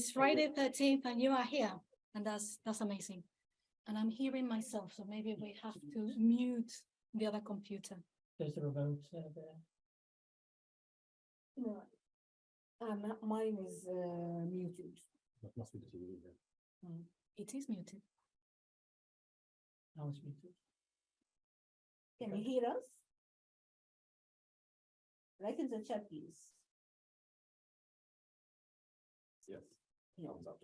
It's Friday 13th and you are here, and that's amazing. And I'm hearing myself, so maybe we have to mute the other computer. There's a remote there. No, mine is muted. That must be the TV then. It is muted. Now it's muted. Can you hear us? Write in the chat, please. Yes. Yeah. Thumbs up.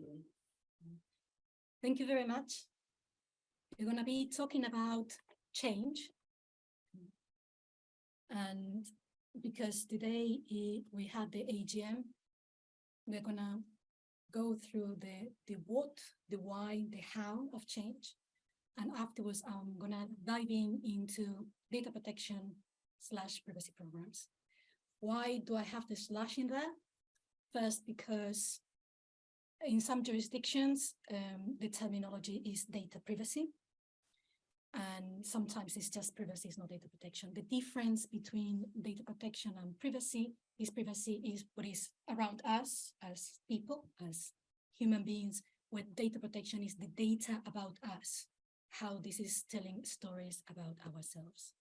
Thank you very much. We're going to be talking about change. And because today we had the AGM, we're going to go through the what, the why, the how of change. And afterwards, I'm going to dive into data protection / privacy programs. Why do I have the slash in there? First, because in some jurisdictions, the terminology is data privacy. And sometimes it's just privacy, it's not data protection. The difference between data protection and privacy is what is around us as people, as human beings, where data protection is the data about us, how this is telling stories about ourselves.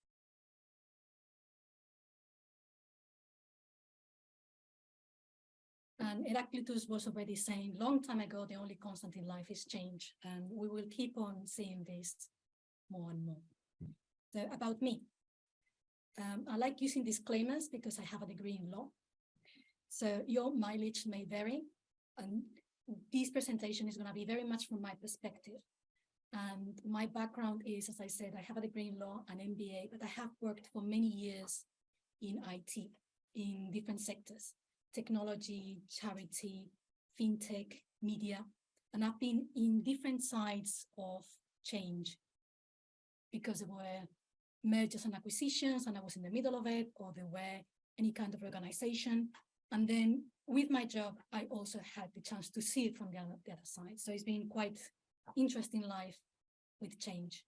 And Heraclitus was already saying long time ago, the only constant in life is change. And we will keep on seeing this more and more. So about me, I like using disclaimers because I have a degree in law. So your mileage may vary. And this presentation is going to be very much from my perspective. And my background is, as I said, I have a degree in law, an MBA, but I have worked for many years in IT, in different sectors, technology, charity, fintech, media, and I've been in different sides of change because there were mergers and acquisitions and I was in the middle of it, or there were any kind of organization. And then with my job, I also had the chance to see it from the other side. So it's been quite interesting life with change.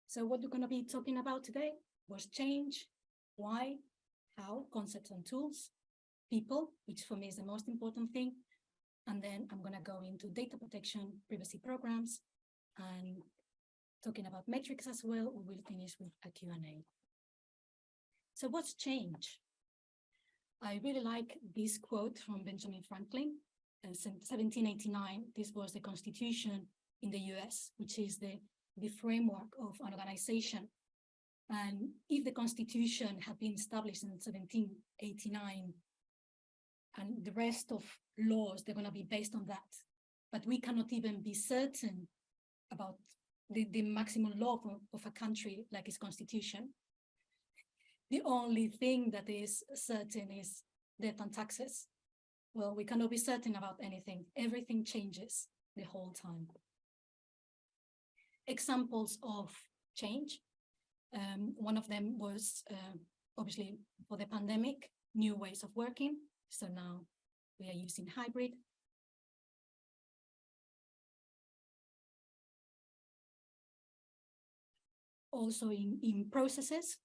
So what we're going to be talking about today was change, why, how, concepts and tools, people, which for me is the most important thing. And then I'm going to go into data protection, privacy programs, and talking about metrics as well. We will finish with a Q&A. So what's change? I really like this quote from Benjamin Franklin in 1789. This was the Constitution in the US, which is the framework of an organization. And if the Constitution had been established in 1789, and the rest of laws, they're going to be based on that. But we cannot even be certain about the maximum law of a country like its Constitution. The only thing that is certain is death and taxes. Well, we cannot be certain about anything. Everything changes the whole time. Examples of change. One of them was obviously for the pandemic, new ways of working. So now we are using hybrid. Also in processes,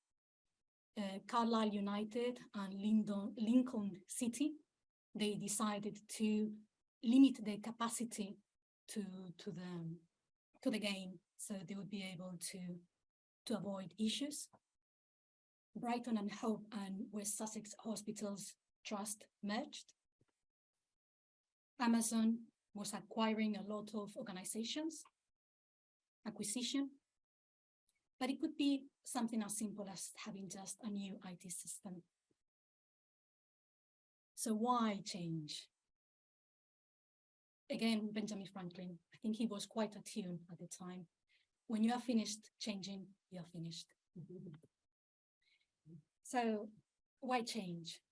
Carlisle United and Lincoln City, they decided to limit their capacity to the game, so they would be able to avoid issues. Brighton and Hope and West Sussex Hospitals Trust merged. Amazon was acquiring a lot of organizations, acquisition, but it could be something as simple as having just a new IT system. So why change? Again, Benjamin Franklin, I think he was quite attuned at the time. When you are finished changing, you are finished. So why change?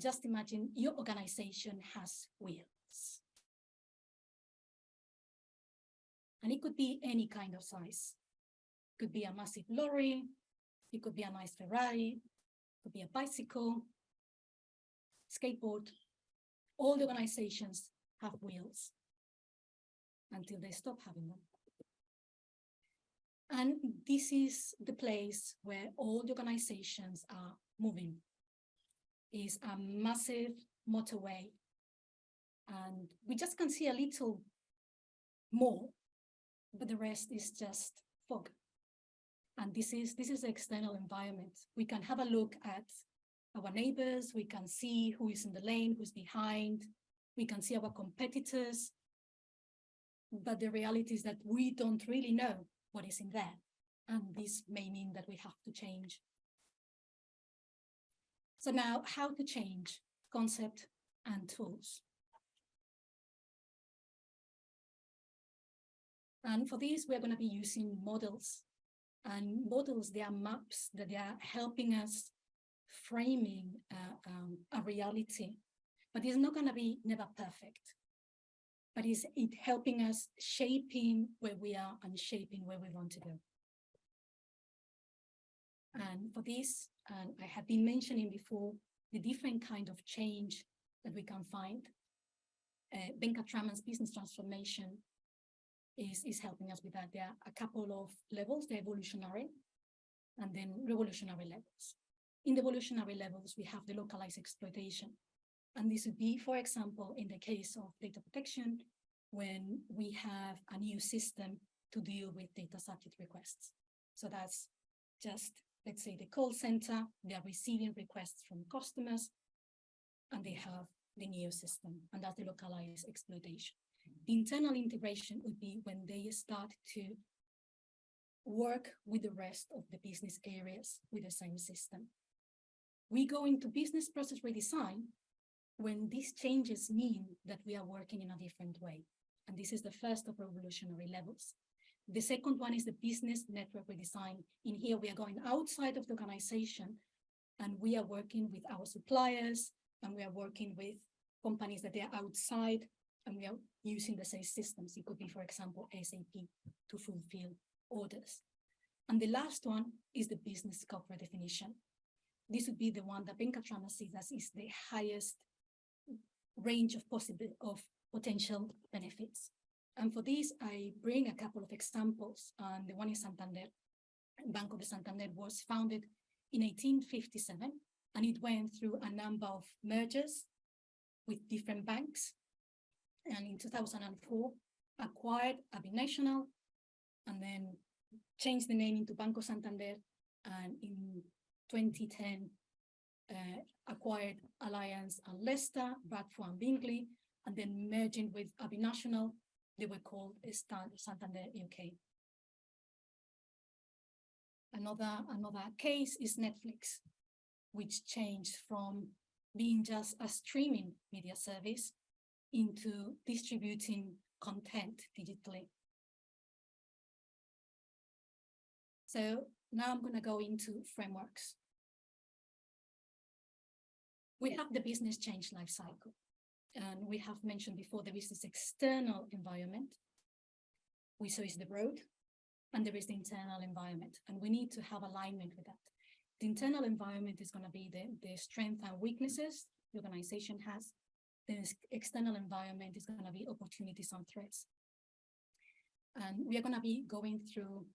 Just imagine your organization has wheels. And it could be any kind of size. It could be a massive lorry, it could be a nice Ferrari, it could be a bicycle, skateboard. All the organizations have wheels until they stop having them. And this is the place where all the organizations are moving. Is a massive motorway. And we just can see a little more, but the rest is just fog. And this is the external environment. We can have a look at our neighbors, we can see who is in the lane, who's behind, we can see our competitors, but the reality is that we don't really know what is in there. And this may mean that we have to change. So now, how to change concept and tools. And for this, we're going to be using models. And models, they are maps that they are helping us framing a reality. But it's not going to be never perfect. But it's helping us shaping where we are and shaping where we want to go. And for this, I have been mentioning before the different kind of change that we can find. Venkatraman's business transformation is helping us with that. There are a couple of levels, the evolutionary and then revolutionary levels. In the evolutionary levels, we have the localized exploitation. And this would be, for example, in the case of data protection, when we have a new system to deal with data subject requests. So that's just, let's say, the call center, they are receiving requests from customers, and they have the new system, and that's the localized exploitation. The internal integration would be when they start to work with the rest of the business areas with the same system. We go into business process redesign when these changes mean that we are working in a different way. And this is the first of revolutionary levels. The second one is the business network redesign. In here, we are going outside of the organization and we are working with our suppliers and we are working with companies that they are outside and we are using the same systems. It could be, for example, SAP to fulfill orders. And the last one is the business scope redefinition. This would be the one that Venkatraman sees as is the highest range of potential benefits. And for this, I bring a couple of examples. And the one is Santander. Banco de Santander was founded in 1857, and it went through a number of mergers with different banks. And in 2004, acquired a binational, and then changed the name into Banco Santander. And in 2010, acquired Alliance and Leicester, Bradford and Bingley, and then merging with a binational, they were called Santander UK. Another case is Netflix, which changed from being just a streaming media service into distributing content digitally. So now I'm going to go into frameworks. We have the business change life cycle. And we have mentioned before there is this external environment, so is the road, and there is the internal environment. And we need to have alignment with that. The internal environment is going to be the strengths and weaknesses the organization has. The external environment is going to be opportunities and threats. And we are going to be going through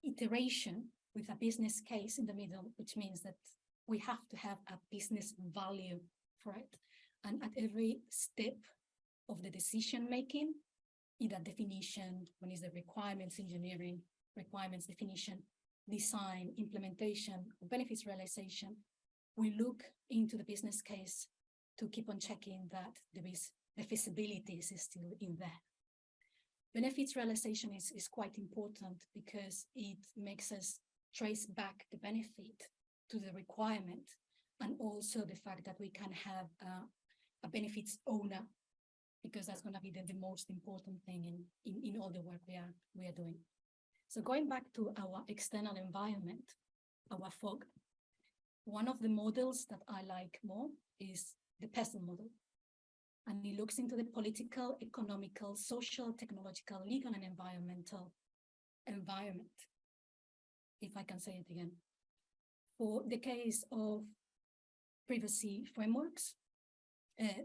iteration with a business case in the middle, which means that we have to have a business value for it. And at every step of the decision making, either definition, when is the requirements engineering, requirements definition, design, implementation, or benefits realization, we look into the business case to keep on checking that the feasibility is still in there. Benefits realization is quite important because it makes us trace back the benefit to the requirement, and also the fact that we can have a benefits owner, because that's going to be the most important thing in all the work we are doing. So going back to our external environment, our fog, one of the models that I like more is the PESTLE model. And it looks into the political, economical, social, technological, legal, and environmental environment, if I can say it again. For the case of privacy frameworks,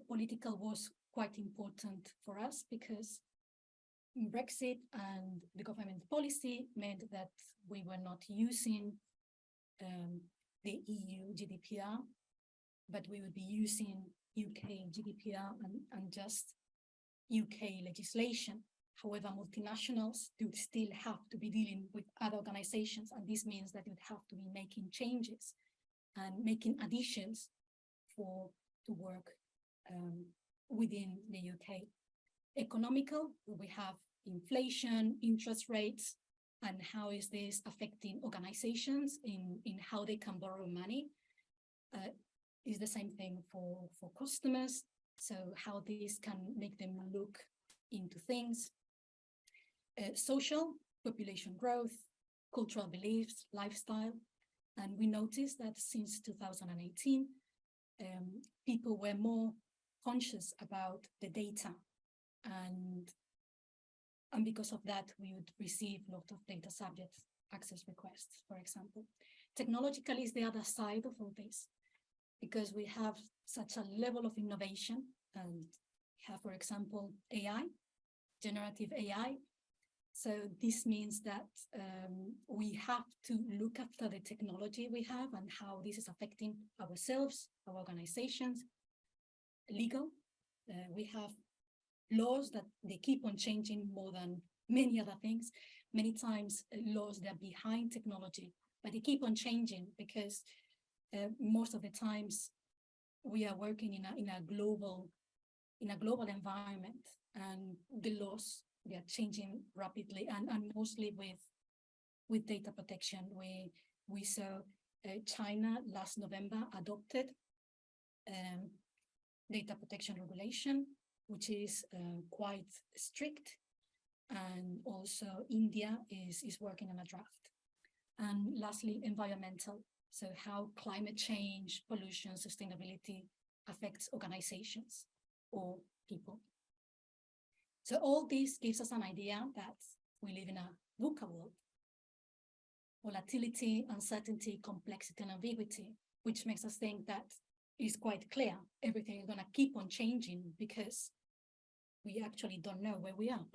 political was quite important for us because Brexit and the government policy meant that we were not using the EU GDPR, but we would be using UK GDPR and just UK legislation. However, multinationals do still have to be dealing with other organizations, and this means that you'd have to be making changes and making additions to work within the UK. Economical, we have inflation, interest rates, and how is this affecting organizations in how they can borrow money. Is the same thing for customers. So how this can make them look into things. Social, population growth, cultural beliefs, lifestyle. And we noticed that since 2018, people were more conscious about the data. And because of that, we would receive a lot of data subject access requests, for example. Technologically is the other side of all this, because we have such a level of innovation and have, for example, AI, generative AI. So this means that we have to look after the technology we have and how this is affecting ourselves, our organizations. Legal, we have laws that they keep on changing more than many other things. Many times laws, they're behind technology, but they keep on changing because most of the times we are working in a global environment, and the laws, they are changing rapidly, and mostly with data protection. We saw China last November adopted data protection regulation, which is quite strict, and also India is working on a draft. And lastly, environmental. So how climate change, pollution, sustainability affects organizations or people. So all this gives us an idea that we live in a VUCA world. Volatility, uncertainty, complexity, and ambiguity, which makes us think that it's quite clear everything is going to keep on changing because we actually don't know where we are.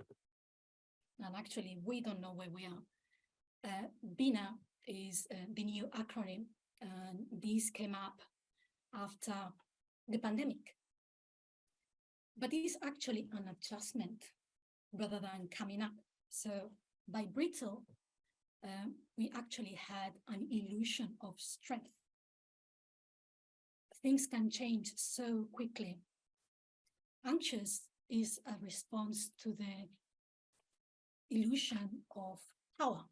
And actually, we don't know where we are. BINA is the new acronym, and this came up after the pandemic. But it is actually an adjustment rather than coming up. So by brittle, we actually had an illusion of strength. Things can change so quickly. Anxious is a response to the illusion of power.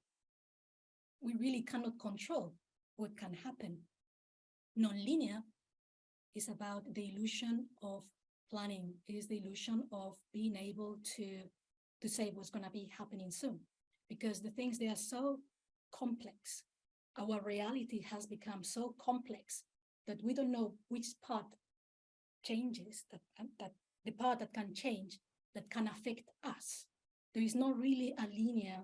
We really cannot control what can happen. Non-linear is about the illusion of planning, is the illusion of being able to say what's going to be happening soon, because the things, they are so complex. Our reality has become so complex that we don't know which part changes, that the part that can change, that can affect us. There is not really a linear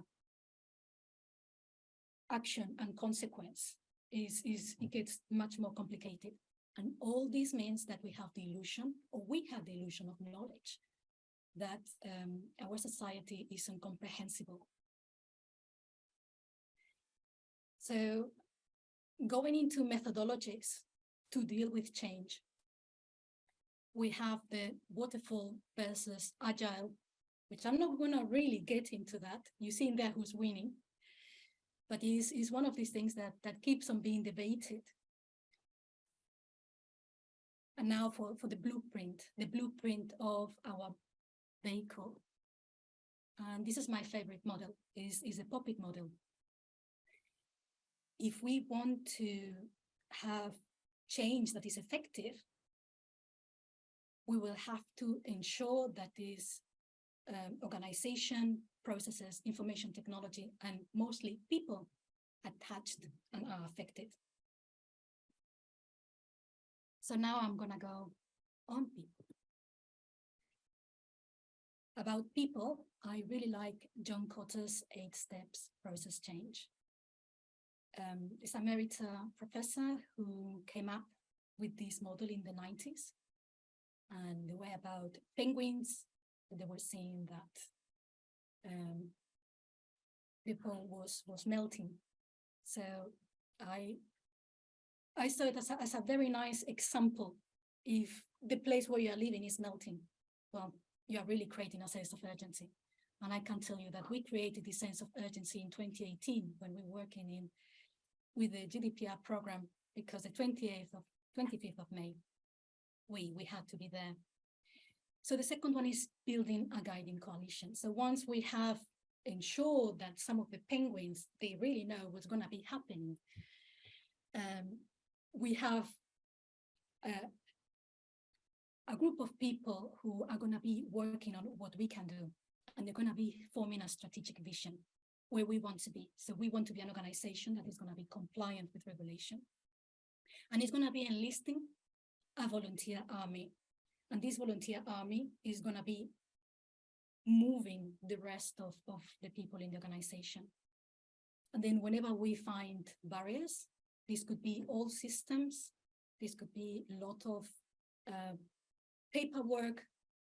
action and consequence. It gets much more complicated. And all this means that we have the illusion, or we have the illusion of knowledge, that our society is incomprehensible. So going into methodologies to deal with change, we have the waterfall versus agile, which I'm not going to really get into that. You see in there who's winning, but is one of these things that keeps on being debated. And now for the blueprint of our vehicle. And this is my favorite model, is a puppet model. If we want to have change that is effective, we will have to ensure that this organization, processes, information technology, and mostly people attached and are affected. So now I'm going to go on people. About people, I really like John Kotter's 8 steps process change. This Emerita professor who came up with this model in the 90s. And they were about penguins. They were saying that the pole was melting. So I saw it as a very nice example. If the place where you are living is melting, well, you are really creating a sense of urgency. And I can tell you that we created this sense of urgency in 2018 when we were working with the GDPR program, because the 25th of May, we had to be there. So the second one is building a guiding coalition. So once we have ensured that some of the penguins, they really know what's going to be happening, we have a group of people who are going to be working on what we can do, and they're going to be forming a strategic vision where we want to be. So we want to be an organization that is going to be compliant with regulation, and it's going to be enlisting a volunteer army, and this volunteer army is going to be moving the rest of the people in the organization. And then whenever we find barriers, this could be old systems, this could be a lot of paperwork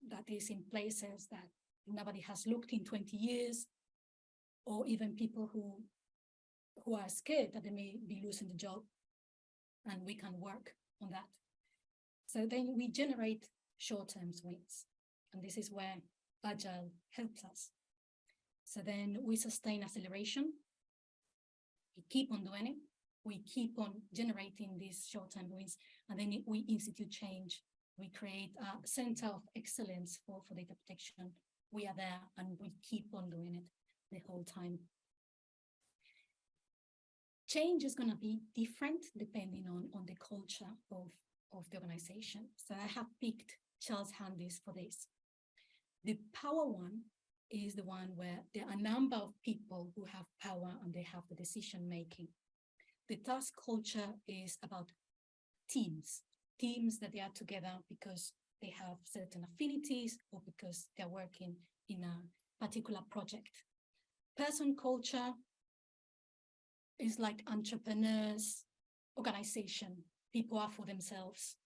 that is in places that nobody has looked in 20 years, or even people who are scared that they may be losing the job, and we can work on that. So then we generate short-term wins, and this is where Agile helps us. So then we sustain acceleration, we keep on doing it, we keep on generating these short-term wins, and then we institute change. We create a center of excellence for data protection. We are there and we keep on doing it the whole time. Change is going to be different depending on the culture of the organization. So I have picked Charles Handys for this. The power one is the one where there are a number of people who have power and they have the decision making. The task culture is about teams that they are together because they have certain affinities or because they're working in a particular project. Person culture is like entrepreneurs, organization, people are for themselves.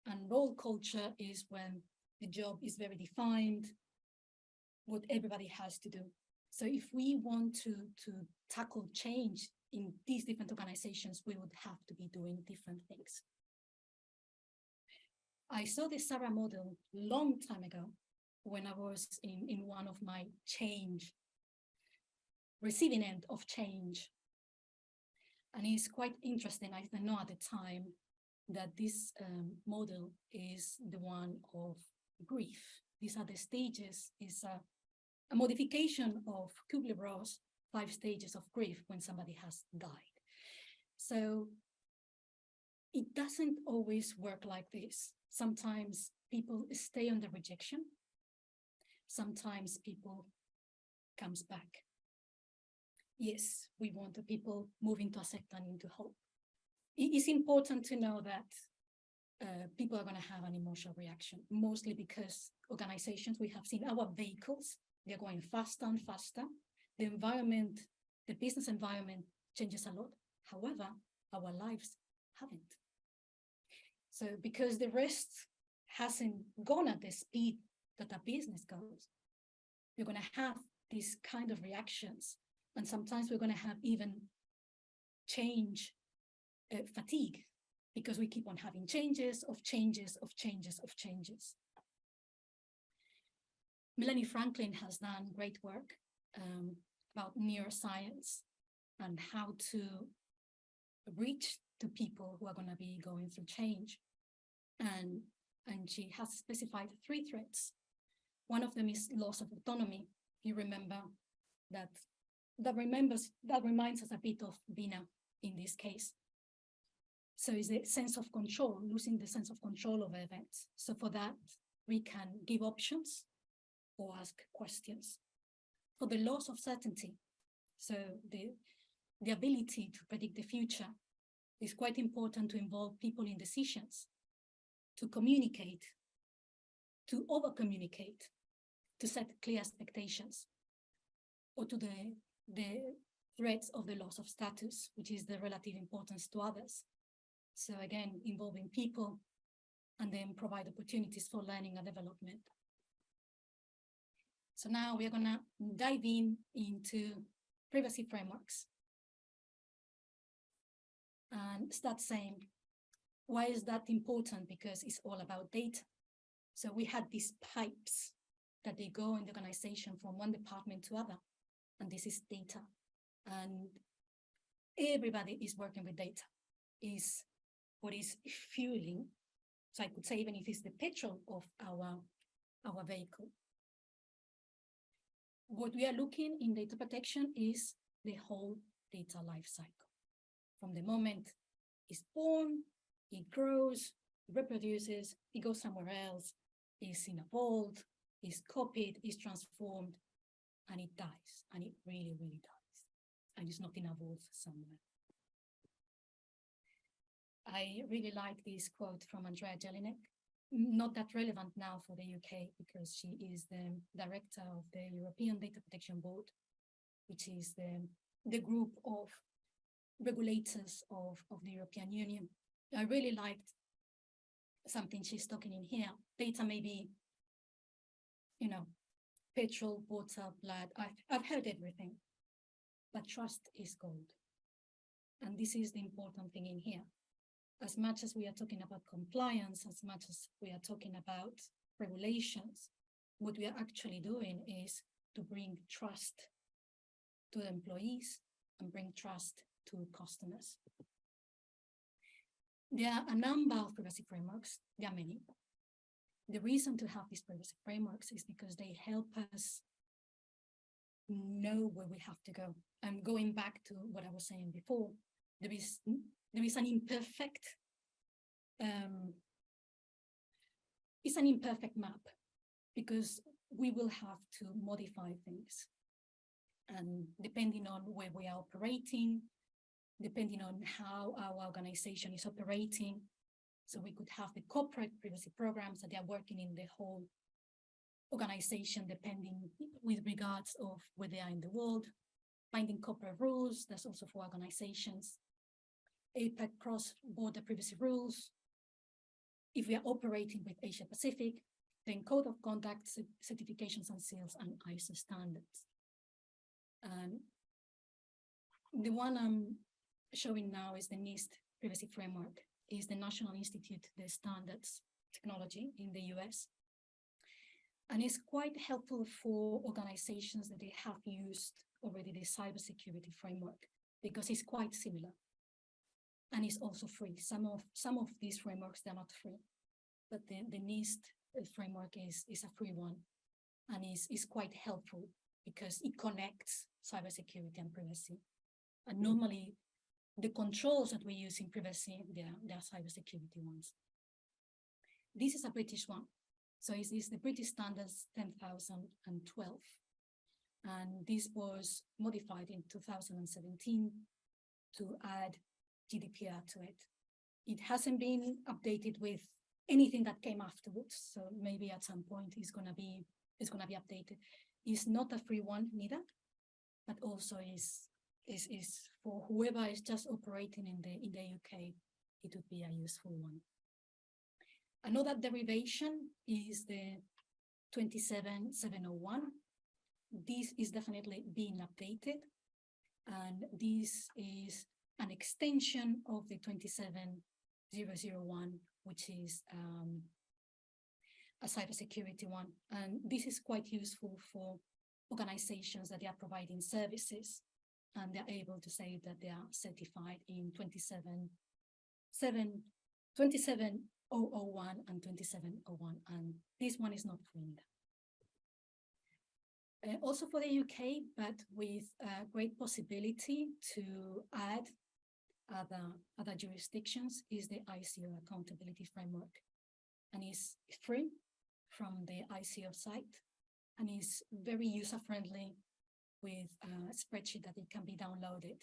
And role culture is when the job is very defined, what everybody has to do. So if we want to tackle change in these different organizations, we would have to be doing different things. I saw the SARA model long time ago when I was in one of my receiving end of change. And it's quite interesting. I didn't know at the time that this model is the one of grief. These are the stages. It's a modification of Kubler-Ross 5 stages of grief when somebody has died. So it doesn't always work like this. Sometimes people stay under rejection. Sometimes people comes back. Yes, we want the people moving to acceptance into hope. It is important to know that people are going to have an emotional reaction, mostly because organizations, we have seen our vehicles, they're going faster and faster. The environment, the business environment changes a lot. However, our lives haven't. So because the rest hasn't gone at the speed that a business goes, you're going to have these kind of reactions. And sometimes we're going to have even change fatigue, because we keep on having changes of changes of changes of changes. Melanie Franklin has done great work about neuroscience and how to reach to people who are going to be going through change. And she has specified 3 threats. One of them is loss of autonomy. You remember that reminds us a bit of Bina in this case. So it's the sense of control, losing the sense of control of events. So for that, we can give options or ask questions. For the loss of certainty, so the ability to predict the future, is quite important to involve people in decisions, to communicate, to over-communicate, to set clear expectations, or to the threats of the loss of status, which is the relative importance to others. So again, involving people and then provide opportunities for learning and development. So now we are gonna dive into privacy frameworks and start saying, why is that important? Because it's all about data. So we had these pipes that they go in the organization from one department to other, and this is data. And everybody is working with data, is what is fueling. So I could say even if it's the petrol of our vehicle. What we are looking in data protection is the whole data life cycle. From the moment it's born, it grows, it reproduces, it goes somewhere else, is in a vault, is copied, is transformed, and it dies. And it really, really dies. And it's not in a vault somewhere. I really like this quote from Andrea Jelinek. Not that relevant now for the UK because she is the director of the European Data Protection Board, which is the group of regulators of the European Union. I really liked something she's talking in here. Data may be, petrol, water, blood. I've heard everything, but trust is gold. And this is the important thing in here. As much as we are talking about compliance, as much as we are talking about regulations, what we are actually doing is to bring trust to the employees and bring trust to customers. There are a number of privacy frameworks. There are many. The reason to have these privacy frameworks is because they help us know where we have to go. And going back to what I was saying before, there is an imperfect, it's an imperfect map because we will have to modify things. And depending on where we are operating, depending on how our organization is operating, so we could have the corporate privacy programs that they are working in the whole organization, depending with regards of where they are in the world, finding corporate rules, that's also for organizations, APEC cross-border privacy rules. If we are operating with Asia Pacific, then code of conduct, certifications and seals, and ISO standards. And the one I'm showing now is the NIST privacy framework, is the National Institute, the Standards Technology in the US. And it's quite helpful for organizations that they have used already the cybersecurity framework because it's quite similar. And it's also free. Some of these frameworks, they're not free, but the NIST framework is a free one and is quite helpful because it connects cybersecurity and privacy. And normally the controls that we use in privacy, they're cybersecurity ones. This is a British one. So it is the British Standards 10,012. And this was modified in 2017 to add GDPR to it. It hasn't been updated with anything that came afterwards. So maybe at some point it's gonna be updated. It's not a free one neither, but also is for whoever is just operating in the UK, it would be a useful one. Another derivation is the 27701. This is definitely being updated, and this is an extension of the 27001, which is a cybersecurity one. And this is quite useful for organizations that they are providing services, and they're able to say that they are certified in 27001 and 27001, and this one is not free. Also for the UK, but with great possibility to add other jurisdictions, is the ICO accountability framework, and is free from the ICO site, and is very user-friendly with a spreadsheet that it can be downloaded.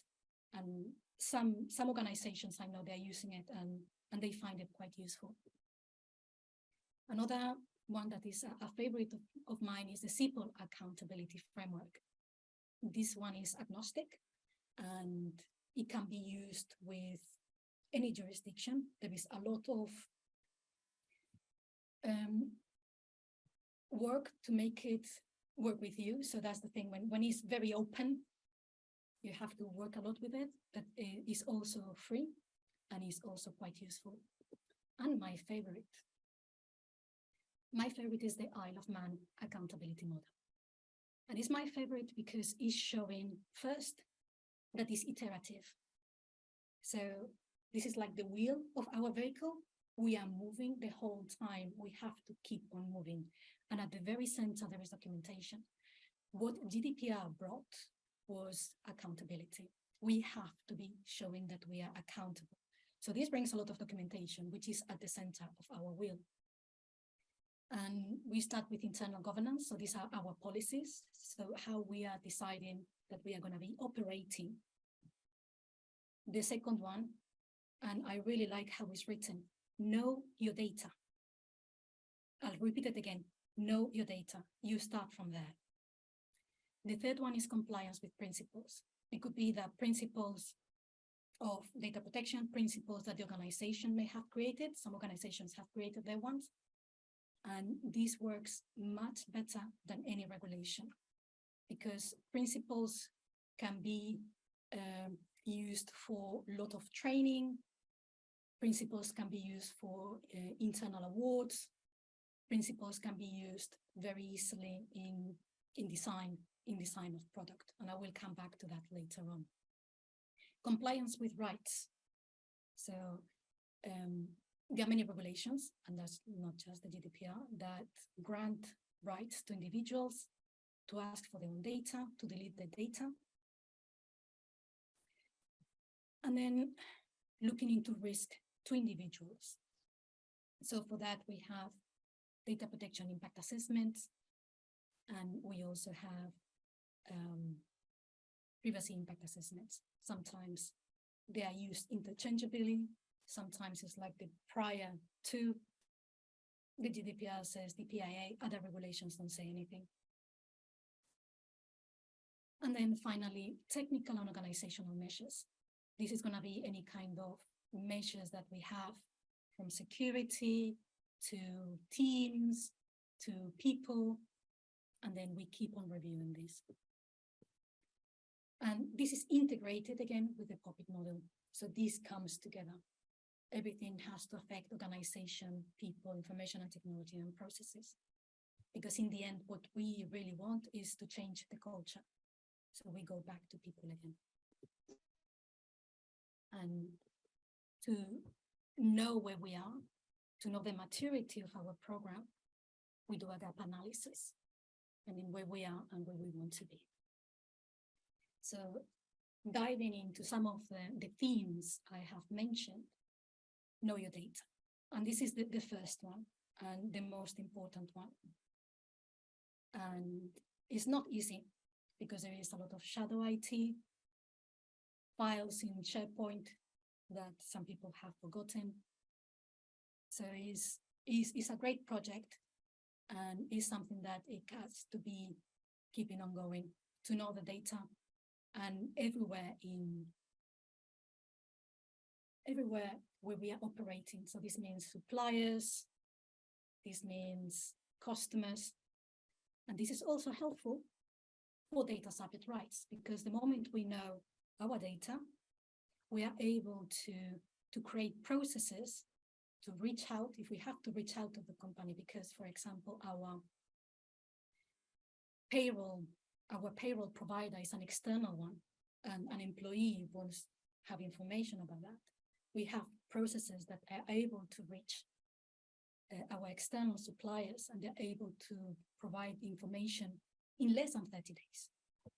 And some organizations, I know they're using it and they find it quite useful. Another one that is a favorite of mine is the CIPL accountability framework. This one is agnostic and it can be used with any jurisdiction. There is a lot of work to make it work with you. So that's the thing, when it's very open, You have to work a lot with it, but it is also free and is also quite useful. And my favorite is the Isle of Man accountability model. And it's my favorite because it's showing first that it's iterative. So this is like the wheel of our vehicle. We are moving the whole time. We have to keep on moving. And at the very center, there is documentation. What GDPR brought was accountability. We have to be showing that we are accountable. So this brings a lot of documentation, which is at the center of our wheel. And we start with internal governance. So these are our policies. So how we are deciding that we are going to be operating. The second one, and I really like how it's written, know your data. I'll repeat it again, know your data. You start from there. The third one is compliance with principles. It could be the principles of data protection, principles that the organization may have created. Some organizations have created their ones. And this works much better than any regulation because principles can be used for a lot of training. Principles can be used for internal awards. Principles can be used very easily in design of product. And I will come back to that later on. Compliance with rights. So there are many regulations, and that's not just the GDPR, that grant rights to individuals to ask for their own data, to delete their data. And then looking into risk to individuals. So for that, we have data protection impact assessments, and we also have privacy impact assessments. Sometimes they are used interchangeably. Sometimes it's like the prior to the GDPR says the PIA, other regulations don't say anything. And then finally, technical and organizational measures. This is going to be any kind of measures that we have from security to teams to people, and then we keep on reviewing this. And this is integrated again with the POPIT model. So this comes together. Everything has to affect organization, people, information and technology and processes. Because in the end, what we really want is to change the culture. So we go back to people again. And to know where we are, to know the maturity of our program, we do a gap analysis, and in where we are and where we want to be. So diving into some of the themes I have mentioned, know your data. And this is the first one and the most important one. And it's not easy because there is a lot of shadow IT, files in SharePoint that some people have forgotten. So it's a great project, and it's something that it has to be keeping on going to know the data, and everywhere where we are operating. So this means suppliers, this means customers, and this is also helpful for data subject rights, because the moment we know our data, we are able to create processes to reach out if we have to reach out to the company, because, for example, our payroll provider is an external one, and an employee wants to have information about that. We have processes that are able to reach our external suppliers, and they're able to provide information in less than 30 days.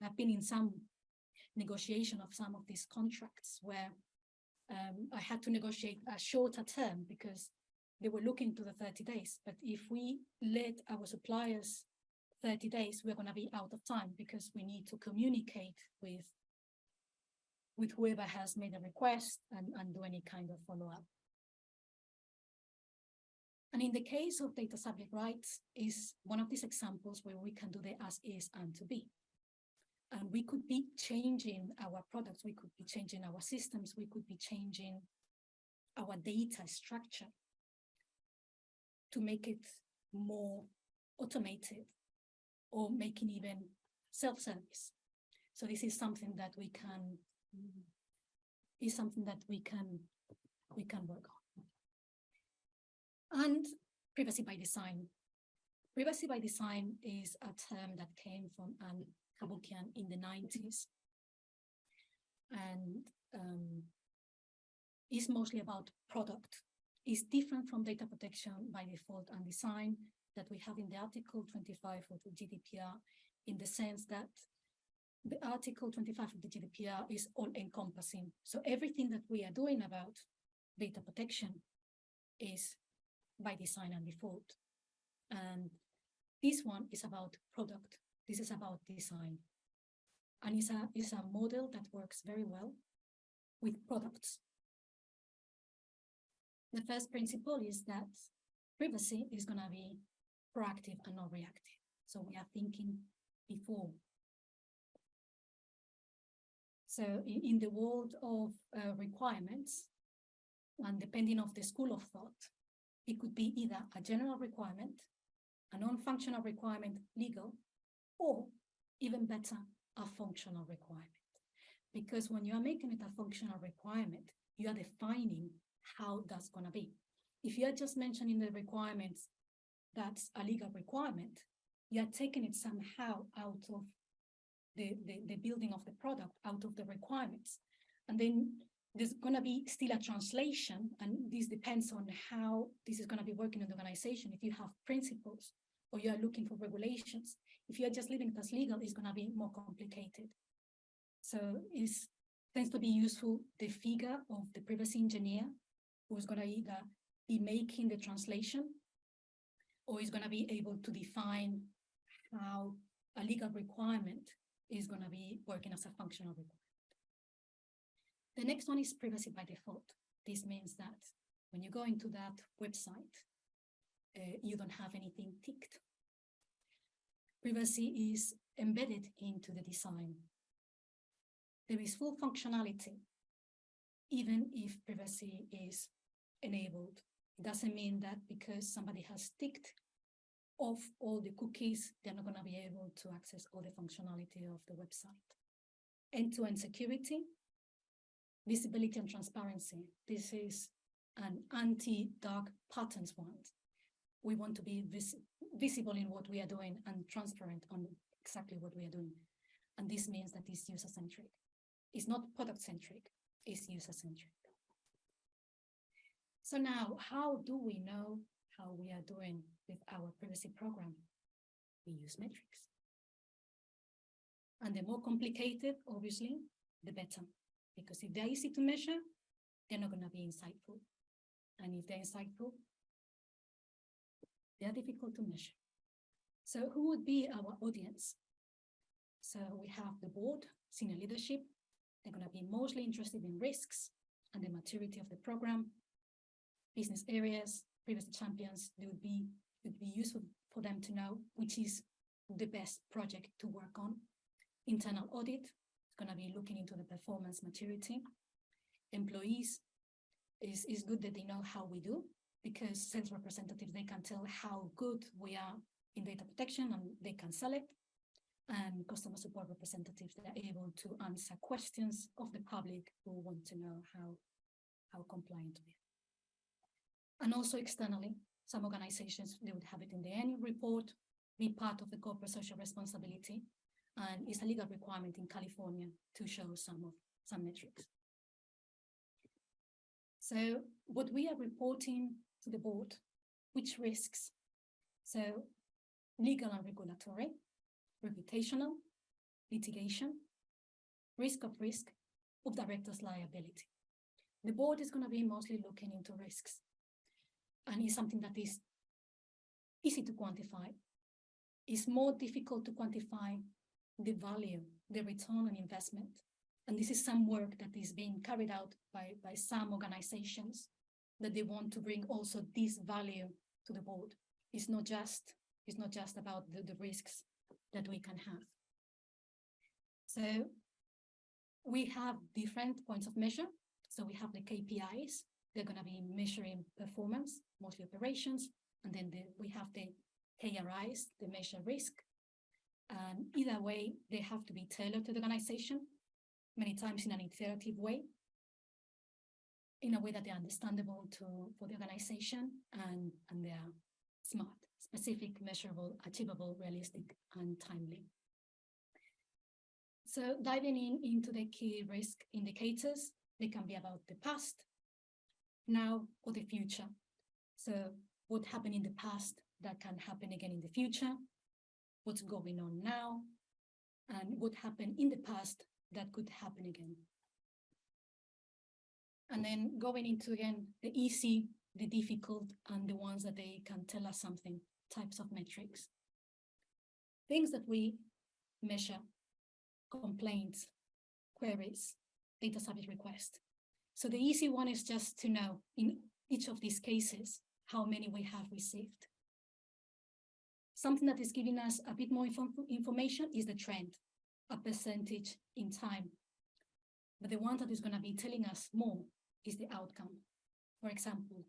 I've been in some negotiation of some of these contracts where I had to negotiate a shorter term because they were looking to the 30 days. But if we let our suppliers 30 days, we're going to be out of time because we need to communicate with whoever has made a request and do any kind of follow-up. And in the case of data subject rights is one of these examples where we can do the as is and to be. And we could be changing our products, we could be changing our systems, we could be changing our data structure to make it more automated or making even self-service. So this is something that we can, work on. And privacy by design. Privacy by design is a term that came from Anne Kabukian in the 90s. And is mostly about product. It's different from data protection by default and design that we have in the Article 25 of the GDPR, in the sense that the Article 25 of the GDPR is all encompassing. So everything that we are doing about data protection is by design and default. And this one is about product. This is about design. And it's a model that works very well with products. The first principle is that privacy is going to be proactive and not reactive. So we are thinking before. So in the world of requirements, and depending on the school of thought, it could be either a general requirement, a non-functional requirement, legal, or even better, a functional requirement. Because when you are making it a functional requirement, you are defining how that's going to be. If you are just mentioning the requirements, that's a legal requirement, you are taking it somehow out of the building of the product, out of the requirements. And then there's going to be still a translation, and this depends on how this is going to be working in the organization. If you have principles or you are looking for regulations, if you are just leaving it as legal, it's going to be more complicated. So it tends to be useful the figure of the privacy engineer, who's going to either be making the translation or is going to be able to define how a legal requirement is going to be working as a functional requirement. The next one is privacy by default. This means that when you go into that website, you don't have anything ticked. Privacy is embedded into the design. There is full functionality, even if privacy is enabled. It doesn't mean that because somebody has ticked off all the cookies, they're not going to be able to access all the functionality of the website. End-to-end security, visibility and transparency. This is an anti-dark patterns one. We want to be visible in what we are doing and transparent on exactly what we are doing. And this means that it's user-centric. It's not product-centric, it's user-centric. So now, how do we know how we are doing with our privacy program? We use metrics. And the more complicated, obviously, the better. Because if they're easy to measure, they're not going to be insightful. And if they're insightful, they are difficult to measure. So who would be our audience? So we have the board, senior leadership. They're going to be mostly interested in risks and the maturity of the program. Business areas, privacy champions, it would be useful for them to know which is the best project to work on. Internal audit is going to be looking into the performance maturity. Employees, is good that they know how we do, because sales representatives, they can tell how good we are in data protection and they can sell it. And customer support representatives, they are able to answer questions of the public who want to know how compliant we are. And also externally, some organizations, they would have it in the annual report, be part of the corporate social responsibility, and it's a legal requirement in California to show some metrics. So what we are reporting to the board, which risks? So legal and regulatory, reputational, litigation, risk of director's liability. The board is going to be mostly looking into risks. And it's something that is easy to quantify. It's more difficult to quantify the value, the return on investment. And this is some work that is being carried out by some organizations that they want to bring also this value to the board. It's not just about the risks that we can have. So we have different points of measure. So we have the KPIs. They're going to be measuring performance, mostly operations. And then we have the KRIs, the measure risk. And either way, they have to be tailored to the organization, many times in an iterative way, in a way that they're understandable for the organization and they're smart, specific, measurable, achievable, realistic, and timely. So diving into the key risk indicators, they can be about the past, now, or the future. So what happened in the past that can happen again in the future, what's going on now, and what happened in the past that could happen again. And then going into, again, the easy, the difficult, and the ones that they can tell us something, types of metrics. Things that we measure: complaints, queries, data service requests. So the easy one is just to know in each of these cases how many we have received. Something that is giving us a bit more information is the trend, a percentage in time. But the one that is going to be telling us more is the outcome. For example,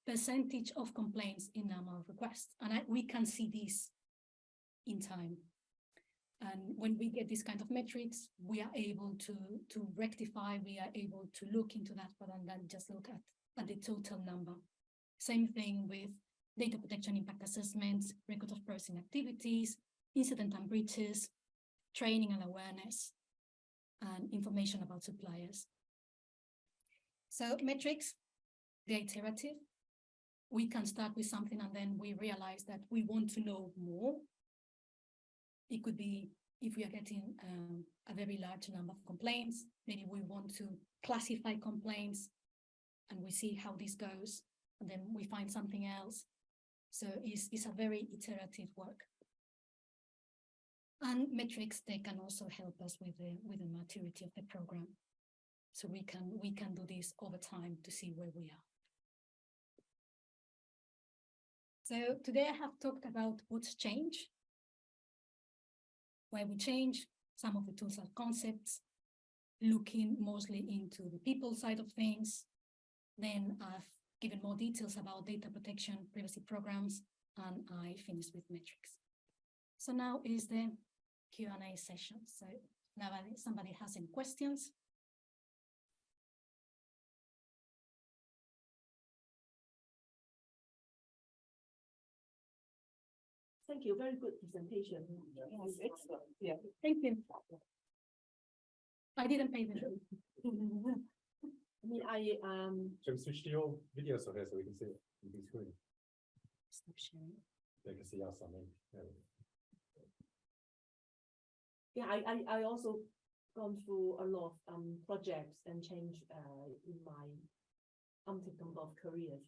percentage of complaints in number of requests. And we can see this in time. And when we get this kind of metrics, we are able to rectify, we are able to look into that rather than just look at the total number. Same thing with data protection impact assessments, record of processing activities, incident and breaches, training and awareness, and information about suppliers. So metrics, they're iterative. We can start with something and then we realize that we want to know more. It could be if we are getting a very large number of complaints, maybe we want to classify complaints and we see how this goes, and then we find something else. So it's a very iterative work. And metrics, they can also help us with the maturity of the program. So we can do this over time to see where we are. So today I have talked about what's changed, why we change, some of the tools and concepts, looking mostly into the people side of things. Then I've given more details about data protection, privacy programs, and I finished with metrics. So now is the Q&A session. So now if somebody has any questions. Thank you, very good presentation. Yes, excellent. Yeah. Thank you. I didn't pay them. I mean, Shall we switch to your video so here so we can see it on the screen? Stop sharing. They can see us, I mean. yeah, I also gone through a lot of projects and change in my number of careers.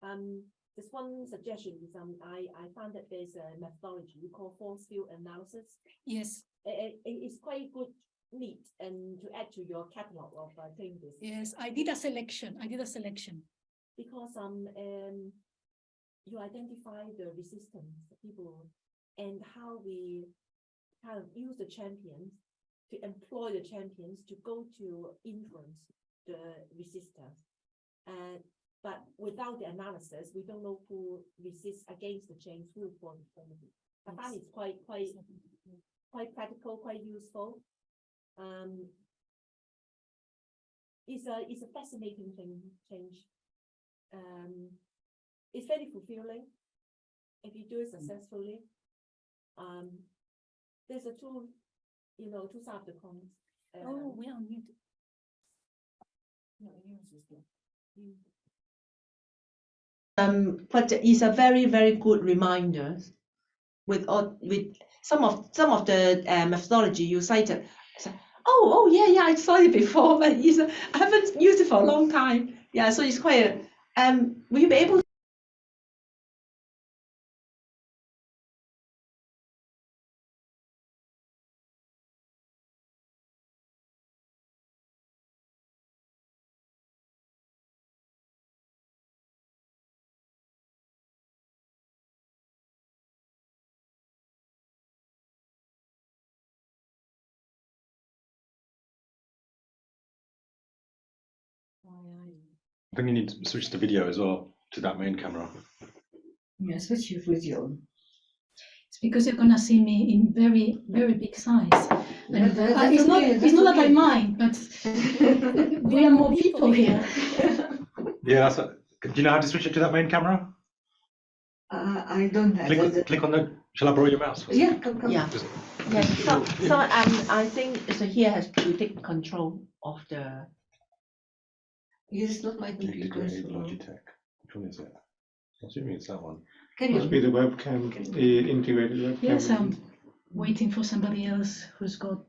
There's one suggestion is I found that there's a methodology we call force field analysis. Yes. It's quite good, neat, and to add to your catalog of changes. Yes, I did a selection. Because you identify the resistance of people and how we kind of use the champions to employ the champions to go to influence the resistance. But without the analysis, we don't know who resists against the change, who forms. I find it's quite practical, quite useful. It's a fascinating change. It's very fulfilling if you do it successfully. There's a tool, two sides of the coin. Oh, we are mute. No, yours is good. But it's a very, very good reminder with some of the methodology you cited. So, oh yeah, I saw it before, but I haven't used it for a long time. Yeah, so it's quite will you be able to I think you need to switch the video as well to that main camera. switch your video? It's because you're gonna see me in very, very big size. And That's it's not, okay, it's that's not that I okay. mind, but we are more people here. Yeah, that's a, do you know how to switch it to that main camera? I don't have Click on the, shall I borrow your mouse? Yeah, come. Yeah. Just- Yeah, so I think so here has to take control of the. It's not my computer. Integrate So. Logitech. Which one is it? I'm assuming it's that one. Can Must you? be the webcam, the integrated webcam. Yes, I'm waiting for somebody else who's got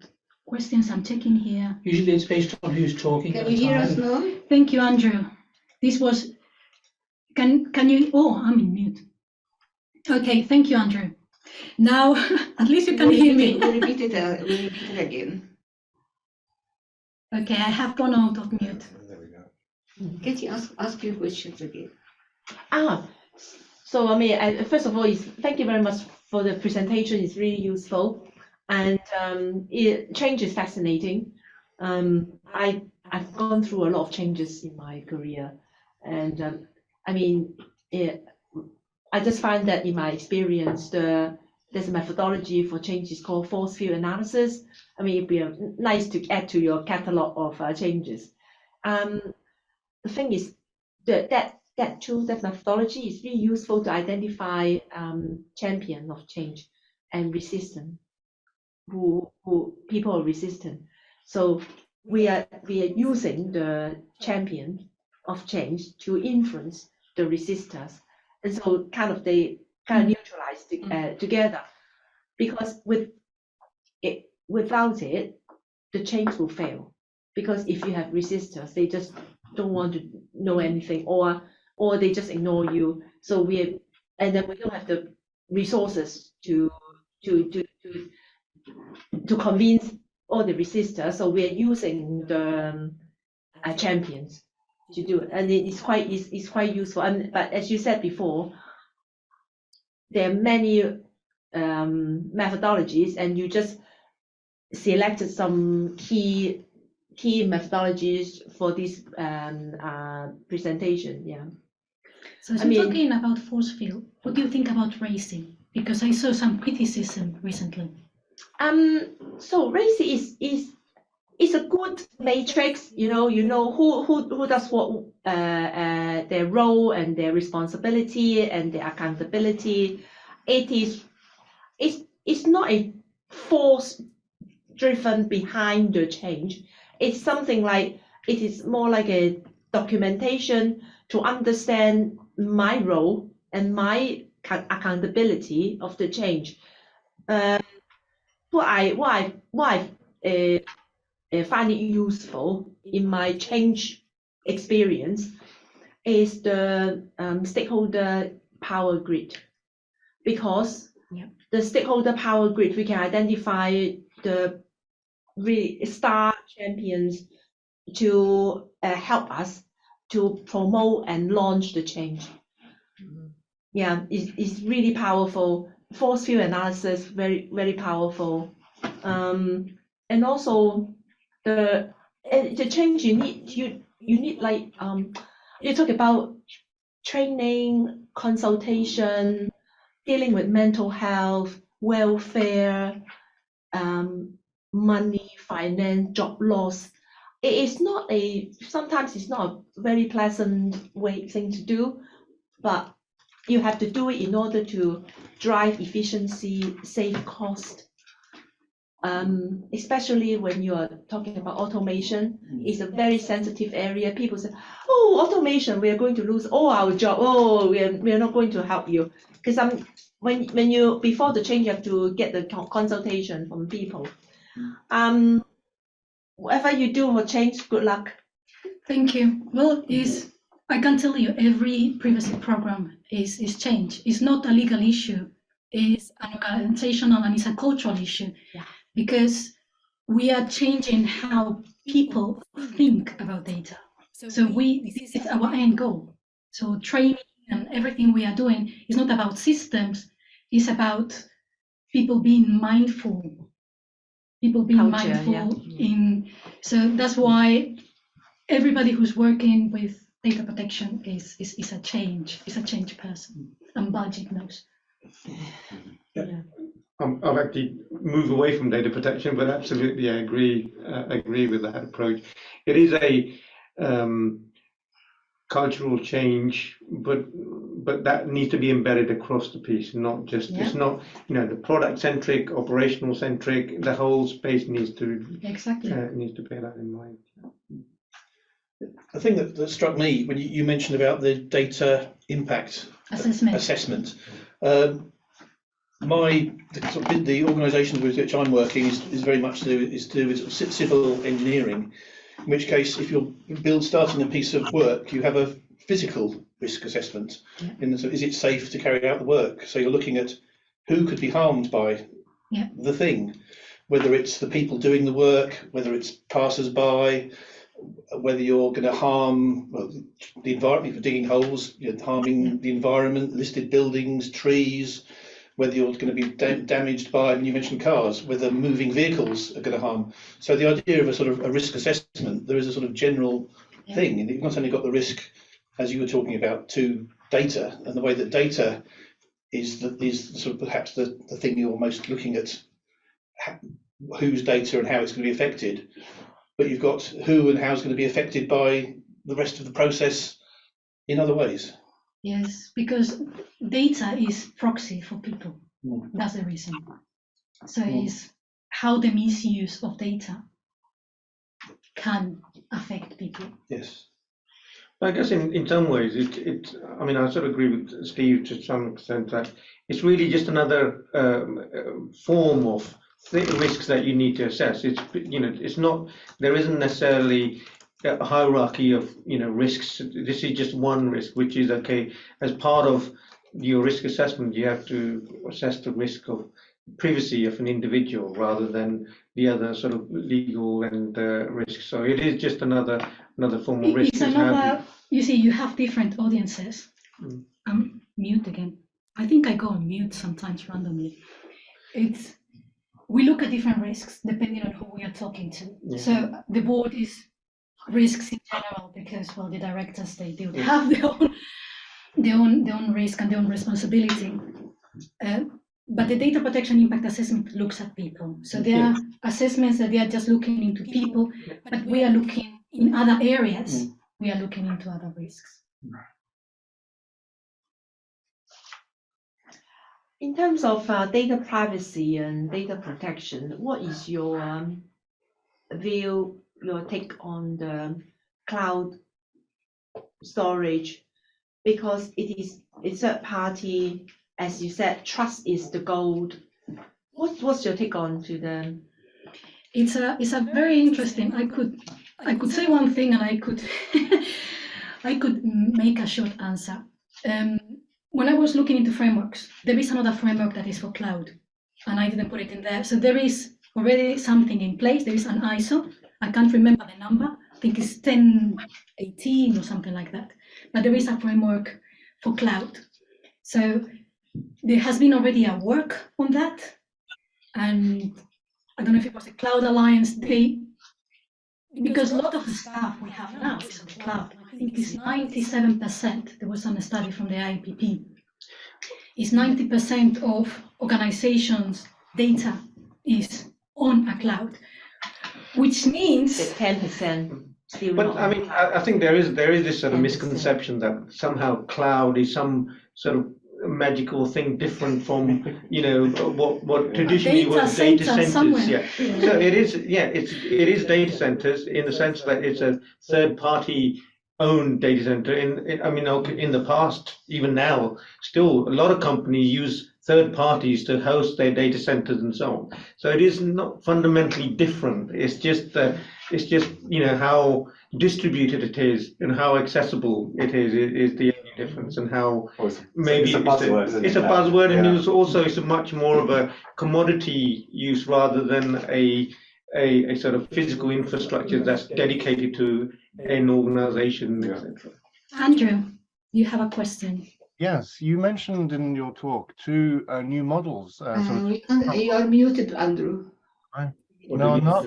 questions. I'm checking here. Usually it's based on who's talking. Can at you the hear time. us now? Thank you, Andrew. This was, can you, oh, I'm in mute. Okay, thank you, Andrew. Now, at least you can hear me. We'll repeat it again. Okay, I have gone out of mute. There we go. Katie, ask your questions again. So I mean, first of all, thank you very much for the presentation. It's really useful, and change is fascinating. I've gone through a lot of changes in my career, and I mean, I just find that in my experience, there's a methodology for changes called force field analysis. I mean, it'd be nice to add to your catalog of changes. The thing is that tool, that methodology is really useful to identify champion of change and resistant, who people are resistant. So we are using the champion of change to influence the resistors, and so they neutralize together, because without it, the change will fail. Because if you have resistors, they just don't want to know anything, or they just ignore you. So and then we don't have the resources to convince all the resistors. So we are using the champions to do it, and it's quite useful. But as you said before, there are many methodologies, and you just selected some key methodologies for this presentation. Yeah. So as I I'm mean- talking about force field, what do you think about racing? Because I saw some criticism recently. So race is a good matrix. You know who does what, their role and their responsibility and their accountability. It's not a force driven behind the change. It's something like, it is more like a documentation to understand my role and my accountability of the change. What I find it useful in my change experience is the stakeholder power grid, because the stakeholder power grid, we can identify the really star champions to help us to promote and launch the change. Yeah, it's really powerful. Force field analysis, very, very powerful. And also the change you need like you talk about training, consultation, dealing with mental health, welfare, money, finance, job loss. It is not sometimes it's not a very pleasant thing to do, but you have to do it in order to drive efficiency, save cost. Especially when you are talking about automation, it's a very sensitive area. People say, "Oh, automation, we are going to lose all our job. Oh, we are not going to help you." Because when you before the change, you have to get the consultation from people. Whatever you do for change, good luck. Thank you. Well, I can tell you every privacy program is change. It's not a legal issue. It's an organizational and it's a cultural issue. Yeah. Because we are changing how people think about data. So this is our end goal. So training and everything we are doing is not about systems. It's about people being mindful. People being Culture, mindful yeah. So that's why everybody who's working with data protection is a change person, and budget knows. Yeah. I've actually moved away from data protection, but absolutely I agree with that approach. It is a cultural change, but that needs to be embedded across the piece, not just Yeah. it's not the product centric, operational centric. The whole space needs to Exactly. bear that in mind. The thing that struck me when you mentioned about the data impact assessment, the organisation with which I'm working is very much to do with civil engineering. In which case, if you're starting a piece of work, you have a physical risk assessment. So is it safe to carry out the work? So you're looking at who could be harmed by the thing, whether it's the people doing the work, whether it's passers-by, whether you're going to harm the environment for digging holes, harming the environment, listed buildings, trees, whether you're going to be damaged by, and you mentioned cars, whether moving vehicles are going to harm. So the idea of a sort of a risk assessment, there is a sort of general thing, and you've not only got the risk, as you were talking about, to data, and the way that data is sort of perhaps the thing you're most looking at, whose data and how it's going to be affected. But you've got who and how is going to be affected by the rest of the process in other ways. Yes, because data is proxy for people. That's the reason. So it's how the misuse of data can affect people. Yes. I guess in some ways I mean, I sort of agree with Steve to some extent that it's really just another form of risks that you need to assess. It's not, there isn't necessarily a hierarchy of risks. This is just one risk, which is okay. As part of your risk assessment, you have to assess the risk of privacy of an individual rather than the other sort of legal and risks. So it is just another form of risk. It's another. You see, you have different audiences. I'm mute again. I think I go on mute sometimes randomly. We look at different risks depending on who we are talking to. Yeah. So the board is risks in general because, well, the directors they do have their own risk and their own responsibility. But the data protection impact assessment looks at people. So there are assessments that they are just looking into people, but we are looking in other areas. We are looking into other risks. In terms of data privacy and data protection, what is your view, your take on the cloud storage? Because it is a third party, as you said, trust is the gold. What's your take on to them? It's a very interesting. I could say one thing and I could I could make a short answer. When I was looking into frameworks, there is another framework that is for cloud, and I didn't put it in there. So there is already something in place. There is an ISO. I can't remember the number. I think it's 1018 or something like that. But there is a framework for cloud. So there has been already a work on that. And I don't know if it was the Cloud Alliance, because a lot of the stuff we have now is on the cloud. I think it's 97%. There was some study from the IPP. It's 90% of organizations' data is on a cloud, which means The 10% still But not. I mean, I think there is this sort of misconception that somehow cloud is some sort of magical thing different from what traditionally was data centers. somewhere. Yeah. So it is data centers in the sense that it's a third party owned data center. In the past, even now, still a lot of companies use third parties to host their data centers and so on. So it is not fundamentally different. It's just how distributed it is and how accessible it is the only difference, and how maybe it's a buzzword. It's a buzzword, and it's a much more of a commodity use rather than a sort of physical infrastructure that's dedicated to an organization, etc. Andrew, you have a question. Yes, you mentioned in your talk two new models. You are muted, Andrew. No, I'm not.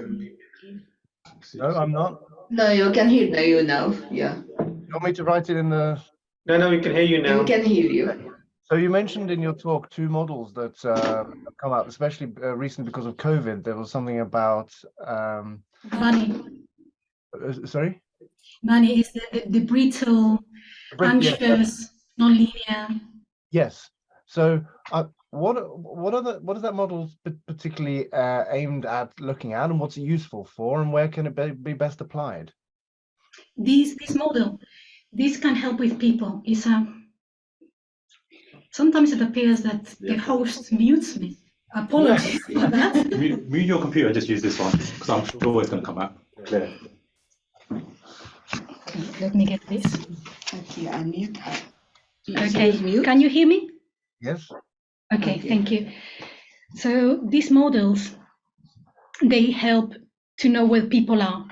No, I'm not. No, you can hear you now. Yeah, You want me to write it in the? No, we can hear you now. we can hear you. So you mentioned in your talk two models that have come out, especially recently because of COVID. There was something about Bunny. sorry? Bunny is the brittle, Yeah, anxious, non-linear. yes. So what is that model particularly aimed at looking at, and what's it useful for, and where can it be best applied? This model, this can help with people. Sometimes it appears that the host mutes me. Apologies for that. Mute your computer and just use this one, because I'm sure it's going to come out clear. Let me get this. Okay, unmute. Okay, can you hear me? Yes. Okay, thank you. So these models, they help to know where people are,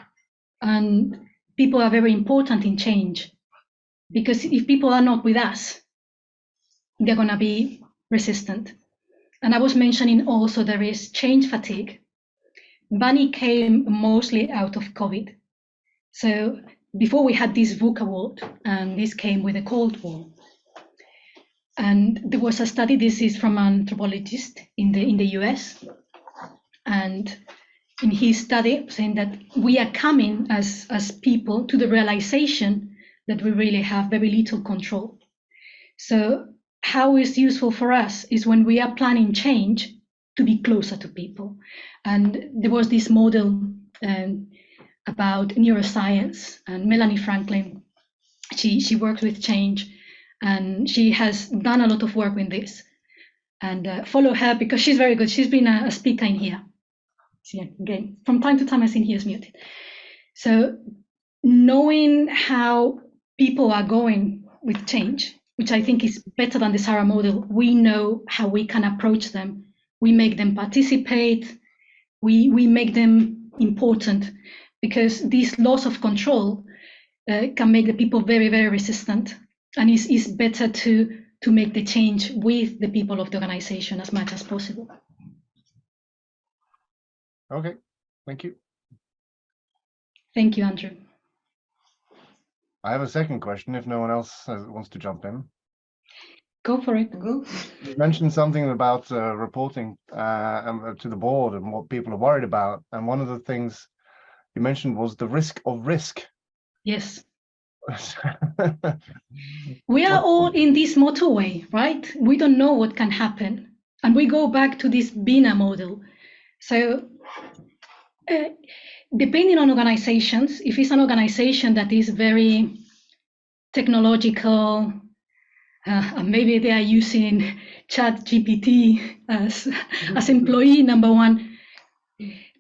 and people are very important in change, because if people are not with us, they're going to be resistant. And I was mentioning also there is change fatigue. Bunny came mostly out of COVID. So before we had this VUCA world, and this came with the Cold War. And there was a study, this is from an anthropologist in the US, and in his study saying that we are coming as people to the realization that we really have very little control. So how is useful for us is when we are planning change to be closer to people. And there was this model about neuroscience, and Melanie Franklin, she works with change, and she has done a lot of work with this. And follow her because she's very good. She's been a speaker in here. So again, from time to time I think he is muted. So knowing how people are going with change, which I think is better than the Sarah model, we know how we can approach them. We make them participate. We make them important, because this loss of control can make the people very, very resistant. And it's better to make the change with the people of the organization as much as possible. Okay, thank you. Thank you, Andrew. I have a second question if no one else wants to jump in. Go for it. Go. You mentioned something about reporting to the board and what people are worried about. And one of the things you mentioned was the risk of risk. Yes. We are all in this motorway, right? We don't know what can happen. And we go back to this BINA model. So depending on organizations, if it's an organization that is very technological, maybe they are using ChatGPT as employee number one,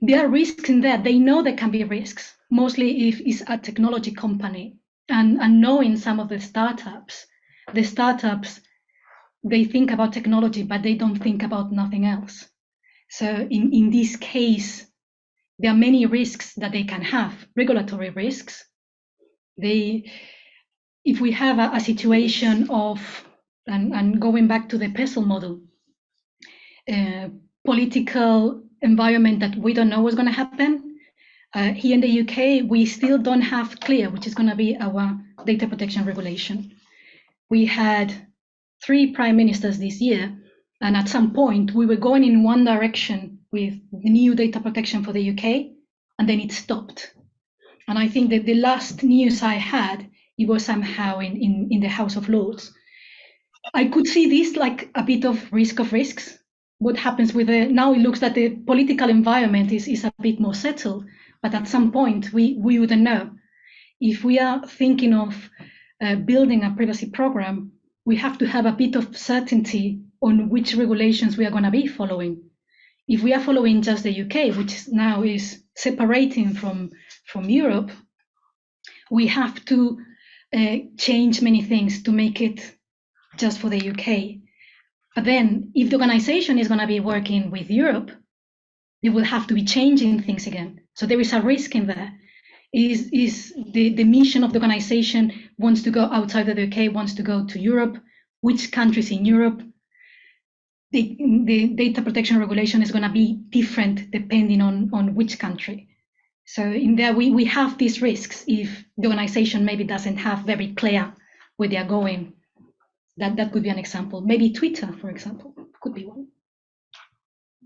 there are risks in that. They know there can be risks, mostly if it's a technology company. And knowing some of the startups, they think about technology, but they don't think about nothing else. So in this case, there are many risks that they can have, regulatory risks. If we have a situation of, and going back to the PESTLE model, political environment that we don't know what's going to happen. Here in the UK, we still don't have clear, which is going to be our data protection regulation. We had 3 prime ministers this year, and at some point we were going in one direction with the new data protection for the UK, and then it stopped. And I think that the last news I had, it was somehow in the House of Lords. I could see this like a bit of risks. What happens with now it looks that the political environment is a bit more settled, but at some point we wouldn't know. If we are thinking of building a privacy program, we have to have a bit of certainty on which regulations we are going to be following. If we are following just the UK, which now is separating from Europe, we have to change many things to make it just for the UK. But then if the organization is going to be working with Europe, they will have to be changing things again. So there is a risk in there. Is the mission of the organization wants to go outside of the UK, wants to go to Europe, which countries in Europe? The data protection regulation is going to be different depending on which country. So in there, we have these risks if the organization maybe doesn't have very clear where they are going. That could be an example. Maybe Twitter, for example, could be one.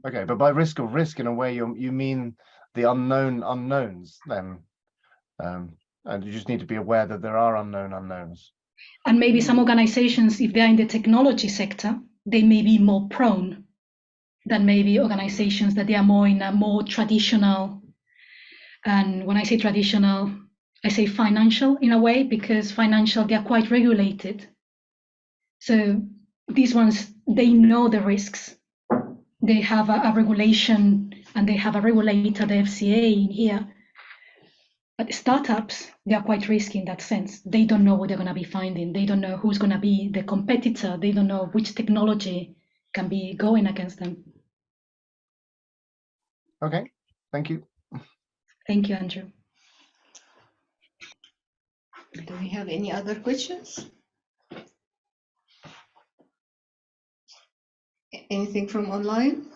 Okay, but by risk of risk, in a way, you mean the unknown unknowns then, and you just need to be aware that there are unknown unknowns. And maybe some organizations, if they're in the technology sector, they may be more prone than maybe organizations that they are more in a more traditional. And when I say traditional, I say financial in a way, because financial, they are quite regulated. So these ones, they know the risks. They have a regulation and they have a regulator, the FCA in here. But startups, they are quite risky in that sense. They don't know what they're going to be finding. They don't know who's going to be the competitor. They don't know which technology can be going against them. Okay, thank you. Thank you, Andrew. Do we have any other questions? Anything from online?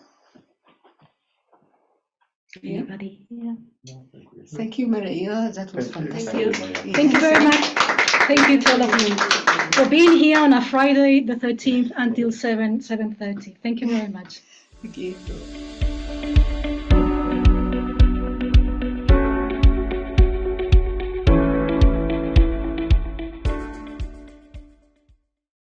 Yeah. Anybody? Yeah. Thank you, Maria. That was fantastic. Thank you very much. Thank you to all of you for being here on a Friday, the 13th, until 7:30. Thank you very much. Thank you.